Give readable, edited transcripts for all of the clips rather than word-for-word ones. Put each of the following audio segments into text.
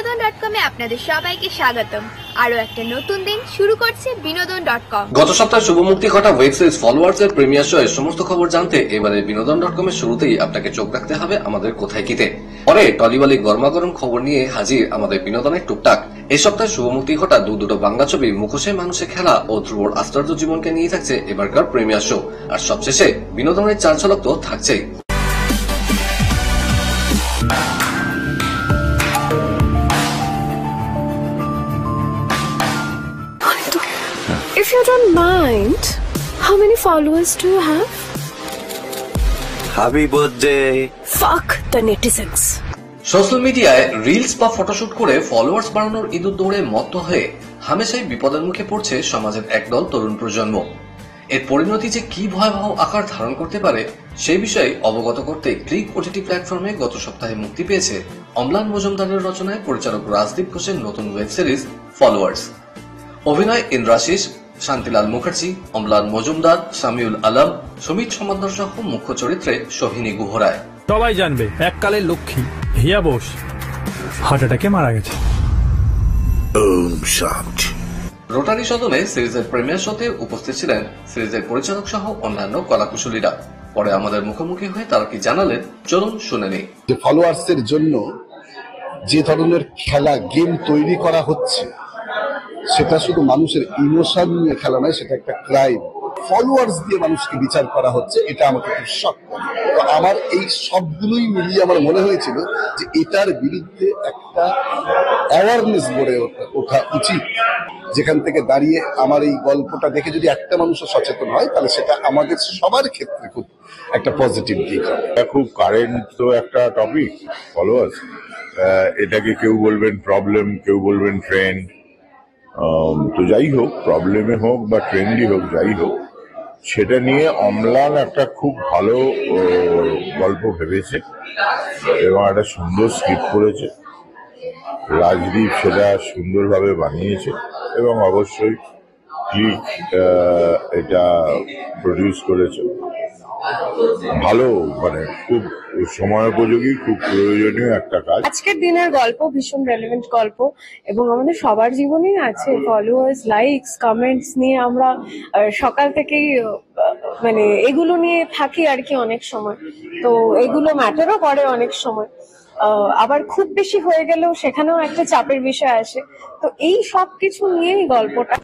বিনোদন.com এ আপনাদের সবাইকে স্বাগতম। আরো একটা নতুন দিন শুরু করছে বিনোদন.com। গত সপ্তাহে শুভ মুক্তি ঘটা ওয়েব সিরিজ ফলোয়ার্স এর প্রিমিয়ার শো এর সমস্ত খবর জানতে এবারে বিনোদন.com এর শুরুতেই আপনাকে চোখ রাখতে হবে আমাদের কোথায় কিতে। পরে টলিবলি গরমাগরম খবর নিয়ে হাজির আমাদের বিনোদনের টুকটাক। এই সপ্তাহে শুভ মুক্তি ঘটা দুটো বাংলা ছবি মুখোশে মানুষে খেলা ও ধ্রুবর আশ্চর্য জীবনকে নিয়ে থাকছে এবারকার প্রিমিয়ার শো। আর সবশেষে বিনোদনের চাল ঝলক তো থাকছেই। If you don't mind, how many followers do you have? Happy birthday. Fuck the netizens. Social মিডিয়ায় রিলস বা ফটোশুট করে ফলোয়ার্স বাড়ানোর ইঁদুর দৌড়ে মত্ত হয়ে হামেশাই বিপদের মুখে পড়ছে সমাজের একদল তরুণ প্রজন্ম। এর পরিণতি যে কি ভয়াবহ আকার ধারণ করতে পারে সেই বিষয়ে অবগত করতে ক্লিক ওটিটি প্ল্যাটফর্মে গত সপ্তাহে মুক্তি পেয়েছে অম্লান মজুমদারের রচনায় পরিচালক রাজদীপ ঘোষের নতুন ওয়েব সিরিজ ফলোয়ার্স। অভিনয় ইন্দ্রাশিস, শান্তিলাল মুখার্জি, অম্লান মজুমদার, সামিউল আলম, সুমিত সমাদ্দার সহ মুখ্য চরিত্রে সোহিনী গুহরায়। সবাই জানবে এককালের লক্ষ্মী হিয়া বোস হার্ট অ্যাটাকে মারা গেছে। রোটারি সদনে সিরিজের প্রিমিয়ার শোতে উপস্থিত ছিলেন সিরিজের পরিচালক সহ অন্যান্য কলাকুশলীরা। পরে আমাদের মুখোমুখি হয়ে তারা কি জানালেন চলুন শুনে নেই। ফলোয়ার্স এর জন্য যে ধরনের খেলা গেম তৈরি করা হচ্ছে সেটা শুধু মানুষের ইমোশন নিয়ে খেলা নয়, সেটা একটা ক্রাইম। ফলোয়ার্স দিয়ে মানুষকে বিচার করা হচ্ছে, এটা আমাকে খুব শক করে। তো আমার এই সবগুলোই মিলিয়ে আমার মনে হয়েছিল যে এটার বিরুদ্ধে একটা অ্যাওয়ারনেস গড়ে ওঠা উচিত, যেখান থেকে দাঁড়িয়ে আমার এই গল্পটা দেখে যদি একটা মানুষও সচেতন হয় তাহলে সেটা আমাদের সবার ক্ষেত্রে খুব একটা পজিটিভ দিক হবে। খুব কারেন্ট তো একটা টপিক ফলোয়ার্স। এটাকে কেউ বলবেন প্রবলেম, কেউ বলবেন ট্রেন্ড। তো যাই হোক, প্রবলেমে হোক বা ট্রেন্ডই হোক, যাই হোক, সেটা নিয়ে অম্লান একটা খুব ভালো গল্প ভেবেছে এবং একটা সুন্দর স্ক্রিপ্ট করেছে। রাজদীপ সেটা সুন্দরভাবে বানিয়েছে এবং অবশ্যই ক্লিক এটা প্রডিউস করেছে। ভালো, মানে খুব সময়োপযোগী, খুব প্রয়োজনীয় একটা কাজ। আজকের দিনের গল্প ভীষণ রেলেভেন্ট গল্প এবং আমাদের সবার জীবনেই আছে। ফলোয়ার্স, লাইকস, কমেন্টস নিয়ে আমরা সকাল থেকেই মানে এগুলো নিয়ে থাকি আর কি অনেক সময়। তো এগুলো ম্যাটারও করে অনেক সময়, আবার খুব বেশি হয়ে গেলেও সেখানেও একটা চাপের বিষয় আসে। তো এই সব কিছু নিয়েই গল্পটা।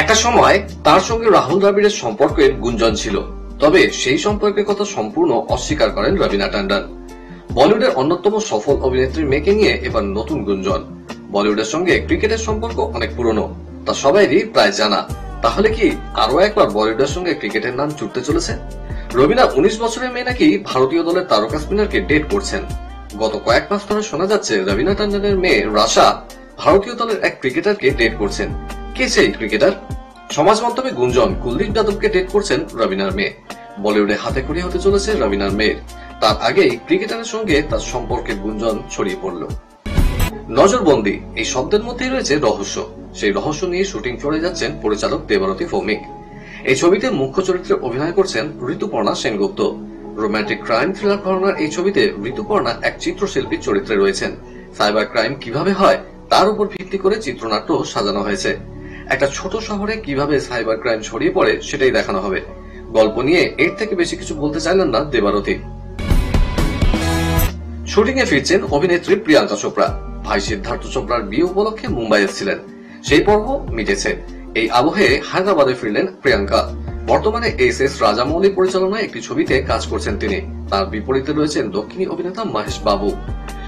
একটা সময় তার সঙ্গে রাহুল দ্রাবিড়ের সম্পর্কের গুঞ্জন ছিল, তবে সেই সম্পর্কের কথা সম্পূর্ণ অস্বীকার করেন রবিনা ট্যান্ডন। বলিউডের অন্যতম সফল অভিনেত্রীর মেয়েকে নিয়ে এবার নতুন গুঞ্জন। বলিউডের সঙ্গে ক্রিকেটের সম্পর্ক অনেক পুরনো, তা সবাইরই প্রায় জানা। তাহলে কি আরো একবার বলিউডের সঙ্গে ক্রিকেটের নাম জুড়তে চলেছে? রবিনা 19 বছরের মেয়ে নাকি ভারতীয় দলের তারকা স্পিনারকে ডেট করছেন। গত কয়েক মাস ধরে শোনা যাচ্ছে রবিনা ট্যান্ডনের মেয়ে রাশা ভারতীয় দলের এক ক্রিকেটারকে ডেট করছেন। কে সেই ক্রিকেটার? সমাজ মাধ্যমে গুঞ্জন কুলদীপ যাদবকে ডেট করছেন রবিনার মেয়ে। বলিউডে হাতে খড়ি হতে চলেছে রবিনার মেয়ের। তার আগেই ক্রিকেটারের সঙ্গে তার সম্পর্কের গুঞ্জন ছড়িয়ে পড়ল। নজরবন্দি এই শব্দের মধ্যেই রয়েছে রহস্য। সেই রহস্য নিয়ে শুটিং ফ্লোরে যাচ্ছেন পরিচালক দেবারতী ভৌমিক। এই ছবিতে মুখ্য চরিত্রে অভিনয় করছেন Rituparna Sengupta. Romantic crime thriller ঘরানার এই ছবিতে ঋতুপর্ণা এক চিত্রশিল্পীর চরিত্রে রয়েছেন। সাইবার ক্রাইম কিভাবে হয় তার উপর ভিত্তি করে চিত্রনাট্য সাজানো হয়েছে। একটা ছোট শহরে কিভাবে সাইবার ক্রাইম ছড়িয়ে পড়ে সেটাই দেখানো হবে। গল্প নিয়ে এর থেকে বেশি কিছু বলতে চাইলেন না দেবারতী। শুটিং এ ফিরছেন অভিনেত্রী প্রিয়াঙ্কা চোপড়া। ভাই সিদ্ধার্থ চোপড়ার বিয়ে উপলক্ষে মুম্বাই এসেছিলেন, সেই পর্ব মিটেছে। এই আবহে হায়দ্রাবাদে ফিরলেন প্রিয়াঙ্কা। বর্তমানে এস রাজামৌলি পরিচালনায় একটি ছবিতে কাজ করছেন তিনি। তার বিপরীতে রয়েছেন দক্ষিণী অভিনেতা মহেশ বাবু।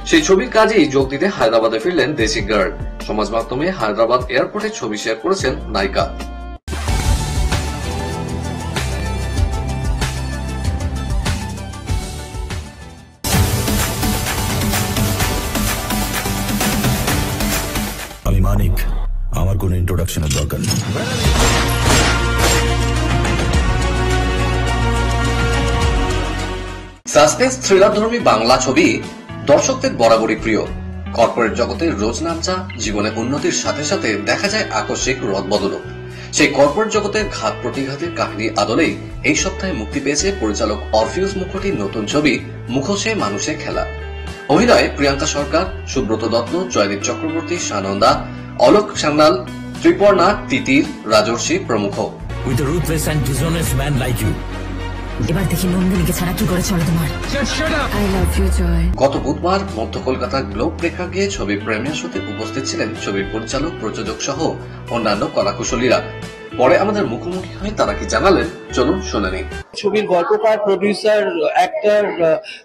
সেই ছবির কাজেই যোগ দিতে হায়দ্রাবাদে ফিরলেন দেশি গার্ল। সমাজ মাধ্যমে হায়দ্রাবাদ এয়ারপোর্টে ছবি শেয়ার করেছেন নায়িকা। আমি মানিক, আমার কোন ইন্ট্রোডাকশনের দরকার নেই। সাসপেন্স থ্রিলার ধর্মী বাংলা ছবি দর্শকদের বরাবরই প্রিয়। কর্পোরেট জগতের রোজ নামচা জীবনে উন্নতির সাথে সাথে দেখা যায় আকস্মিক রদবদলও। সেই কর্পোরেট জগতের ঘাত প্রতিঘাতের কাহিনী আদলেই এই সপ্তাহে মুক্তি পেয়েছে পরিচালক অরফিউজ মুখার্জির নতুন ছবি মুখোশে মানুষে খেলা। অভিনয়ে প্রিয়াঙ্কা সরকার, সুব্রত দত্ত, জয়দীপ চক্রবর্তী, সানন্দা, অলোক সান্যাল, ত্রিপর্ণা, তিতির, রাজর্ষি প্রমুখ। With a ruthless and dishonest man like you. এবার দেখি নন্দিনীকে ছাড়া কি করে চলে তোমার। I love you, Joy. গত বুধবার মধ্য কলকাতার গ্লোব প্রেক্ষাগৃহে ছবির প্রিমিয়ার শোতে উপস্থিত ছিলেন ছবির পরিচালক, প্রযোজক সহ অন্যান্য কলাকুশলীরা। পরে আমাদের মুখোমুখি হয়ে তারা কি জানালেন, চলুন শুনে নিই। ছবির গল্পকার, প্রডিউসার, অ্যাক্টর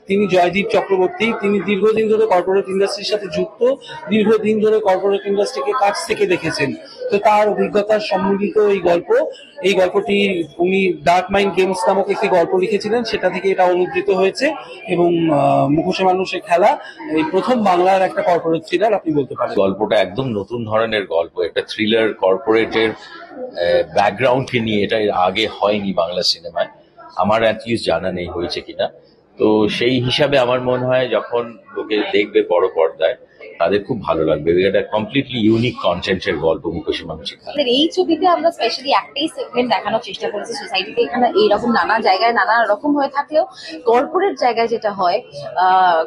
তিনি জয়দীপ চক্রবর্তী। তিনি দীর্ঘদিন ধরে কর্পোরেট ইন্ডাস্ট্রির সাথে যুক্ত, দীর্ঘদিন ধরে কর্পোরেট ইন্ডাস্ট্রিকে কাছ থেকে দেখেছেন। তো তার অভিজ্ঞতার সম্মিলিত এই গল্পটি উনি ডার্ক মাইন্ড গেমস নামক একটি গল্প লিখেছিলেন, সেটা থেকে এটা অনুদ্ধৃত হয়েছে। এবং মুখোশে মানুষে খেলা এই প্রথম বাংলার একটা কর্পোরেট থ্রিলার আপনি বলতে পারেন। গল্পটা একদম নতুন ধরনের গল্প, একটা থ্রিলার কর্পোরেটের ব্যাকগ্রাউন্ডকে নিয়ে। এটা এর আগে হয়নি বাংলা সিনেমায়, আমার অ্যাটলিস্ট জানা নেই হয়েছে কিনা। তো সেই হিসাবে আমার মনে হয় যখন লোকে দেখবে বড় পর্দায় তাদের খুব ভালো লাগবে। এটা কমপ্লিটলি ইউনিক কন্টেন্টের গল্প মুখোশে মানুষে খেলা। এই ছবিতে আমরা স্পেশালি একটাই সেগমেন্ট দেখানোর চেষ্টা করেছি সোসাইটিতে। এখানে এইরকম নানা জায়গায় নানা রকম হয়ে থাকলেও কর্পোরেট জায়গায় যেটা হয়,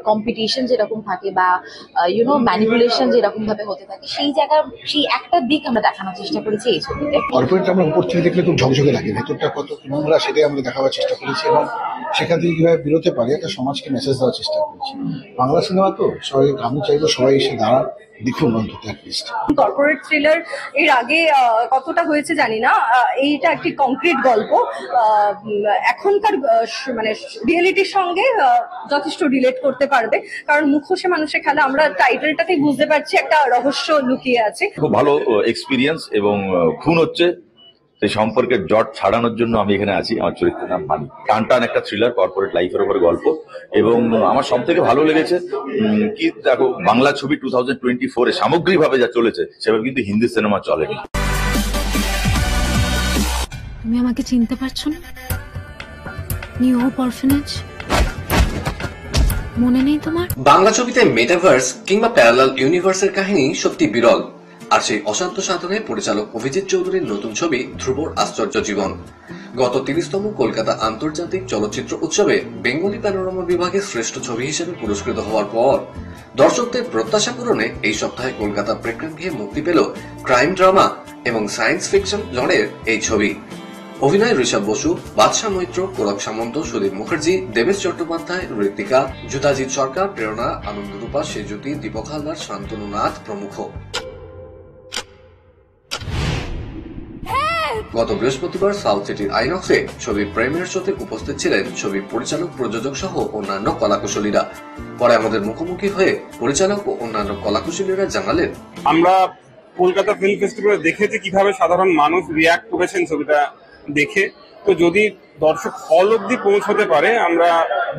কম্পিটিশন যেরকম থাকে বা ম্যানিপুলেশন যেরকম ভাবে হতে থাকে, সেই একটা দিক আমরা দেখানোর চেষ্টা করেছি এই ছবিতে। কর্পোরেট আমরা উপর থেকে দেখলে খুব ঝকঝকে লাগে, ভেতরটা কত নোংরা সেটাই আমরা দেখাবার চেষ্টা করেছি এবং সেখান থেকে কিভাবে বেরোতে পারে একটা সমাজকে মেসেজ দেওয়ার চেষ্টা করেছি। বাংলা সিনেমা তো সবাই, আমি চাইবো সবাই এসে দাঁড়ান, দেখুন অন্তত অ্যাটলিস্ট। কর্পোরেট থ্রিলার এর আগে কতটা হয়েছে জানি না, এইটা একটি কংক্রিট গল্প। এখনকার মানে রিয়েলিটির সঙ্গে যথেষ্ট রিলেট করতে পারবে, কারণ মুখোশে মানুষে খেলা আমরা টাইটেলটাতেই বুঝতে পারছি একটা রহস্য লুকিয়ে আছে। খুব ভালো এক্সপিরিয়েন্স এবং খুন হচ্ছে সেই সম্পর্কের জট ছাড়ানোর জন্য আমি এখানে আছি। আমার চরিত্রের নাম মানিক। টান একটা থ্রিলার, কর্পোরেট লাইফের উপর গল্প। এবং আমার সব থেকে ভালো লেগেছে কি দেখো, বাংলা ছবি 2024 সামগ্রিকভাবে যা চলেছে সেভাবে কিন্তু হিন্দি সিনেমা চলেনি। তুমি আমাকে চিনতে পারছো না? নিউ হোপ অরফানেজ মনে নেই তোমার? বাংলা ছবিতে মেটাভার্স কিংবা প্যারালাল ইউনিভার্সের কাহিনী সত্যি বিরল। আর সেই অশান্ত সাধনে পরিচালক অভিজিৎ চৌধুরীর নতুন ছবি ধ্রুবর আশ্চর্য জীবন গত 30তম কলকাতা আন্তর্জাতিক চলচ্চিত্র উৎসবে বেঙ্গলি প্যানোরামা বিভাগে শ্রেষ্ঠ ছবি হিসেবে পুরস্কৃত হওয়ার পর দর্শকদের প্রত্যাশা পূরণে এই সপ্তাহে কলকাতা প্রেক্ষাগৃহে মুক্তি পেল ক্রাইম ড্রামা এবং সায়েন্স ফিকশন জনের এই ছবি। অভিনয় ঋষভ বসু, বাদশা মৈত্র, কোরক সামন্ত, সুদীপ মুখার্জি, দেবেশ চট্টোপাধ্যায়, ঋত্বিকা, জুতাজিৎ সরকার, প্রেরণা, আনন্দরূপা, সেজুতি, দীপক হালদার, শান্তনু নাথ প্রমুখ। গত বৃহস্পতিবার সাউথ সিটির আইনক্সে ছবির প্রিমিয়ার শোতে উপস্থিত ছিলেন ছবির পরিচালক, প্রযোজক সহ অন্যান্য কলাকুশলীরা। পরে আমাদের মুখোমুখি হয়ে পরিচালক ও অন্যান্য কলাকুশলীরা জানালেন, আমরা কলকাতা ফিল্ম ফেস্টিভ্যালে দেখেছি কিভাবে সাধারণ মানুষ রিয়াক্ট করেছেন ছবিটা দেখে। তো যদি দর্শক হল অব্দি পৌঁছতে পারে, আমরা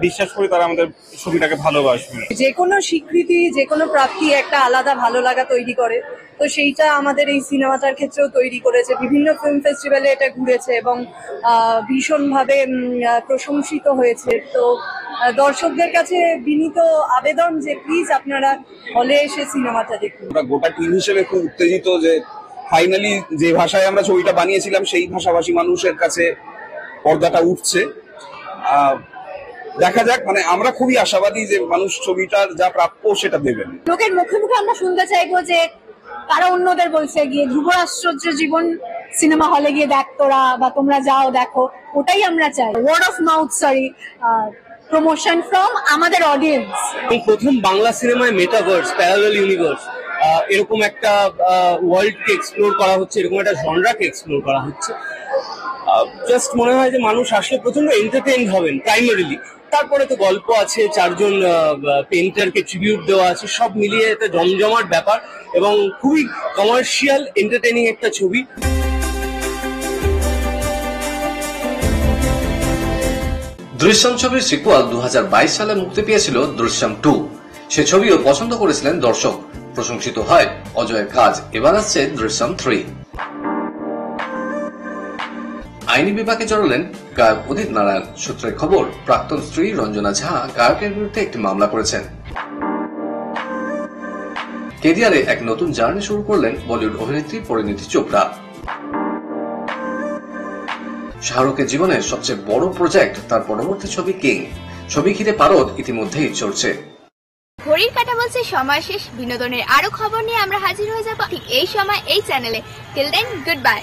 বিশ্বাস করি তারা আমাদের ছবিটাকে ভালোবাসবে। যে কোনো স্বীকৃতি, যে কোনো প্রাপ্তি একটা আলাদা ভালো লাগা তৈরি করে। তো সেইটা আমাদের এই সিনেমাটার ক্ষেত্রেও তৈরি করেছে। বিভিন্ন ফিল্ম ফেস্টিভ্যালে এটা ঘুরেছে এবং ভীষণভাবে প্রশংসিত হয়েছে। তো দর্শকদের কাছে বিনীত আবেদন যে প্লিজ আপনারা হলে এসে সিনেমাটা দেখুন। আমরা গোটা টিম হিসেবে খুব উত্তেজিত যে ফাইনালি যে ভাষায় আমরা ছবিটা বানিয়েছিলাম সেই ভাষাভাষী মানুষের কাছে পর্দাটা উঠছে। দেখা যাক, মানে আমরা খুবই আশাবাদী যে মানুষ ছবিটার যা প্রাপ্য সেটা দেবেন। লোকের মুখে মুখে আমরা শুনতে চাইবো যে তারা অন্যদের বলছে গিয়ে ধ্রুব আশ্চর্য জীবন সিনেমা হলে গিয়ে দেখ তোরা, বা তোমরা যাও দেখো, ওটাই আমরা চাই। Word of mouth, promotion from আমাদের অডিয়েন্স। এই প্রথম বাংলা সিনেমায় মেটাভার্স, প্যারালাল ইউনিভার্স, এরকম একটা ওয়ার্ল্ডকে এক্সপ্লোর করা হচ্ছে, এরকম একটা জনরাকে এক্সপ্লোর করা হচ্ছে। জাস্ট মনে হয় যে মানুষ আসলে প্রচন্ড এন্টারটেইন হবেন প্রাইমারিলি। তারপরে তো গল্প আছে, 4 জন পেইন্টারকে ট্রিবিউট দেওয়া আছে, সব মিলিয়ে একটা জমজমাট ব্যাপার এবং খুবই কমার্শিয়াল এন্টারটেইনিং একটা ছবি। দৃশ্যম ছবির সিকুয়াল 2022 সালে মুক্তি পেয়েছিল দৃশ্যম 2। সে ছবিও পছন্দ করেছিলেন দর্শক, প্রশংসিত হয় অজয়ের কাজ। এবার আসছে দৃশ্যম 3। আইনি বিভাগে জড়ালেন গায়ক উদিত নারায়ণ। সূত্রের খবর, প্রাক্তন স্ত্রী রঞ্জনা ঝা গায়কের বিরুদ্ধে একটি মামলা করেছেন। কেরিয়ারে এক নতুন জার্নি শুরু করলেন বলিউড অভিনেত্রী পরিণীতি চোপড়া। শাহরুখের জীবনের সবচেয়ে বড় প্রজেক্ট তার পরবর্তী ছবি কিং। ছবি ঘিরে পারদ ইতিমধ্যেই চলছে। ঘড়ির কাঁটা বলছে সময় শেষ। বিনোদনের আরো খবর নিয়ে আমরা হাজির হয়ে যাব ঠিক এই সময় এই চ্যানেলে। Till then, good by.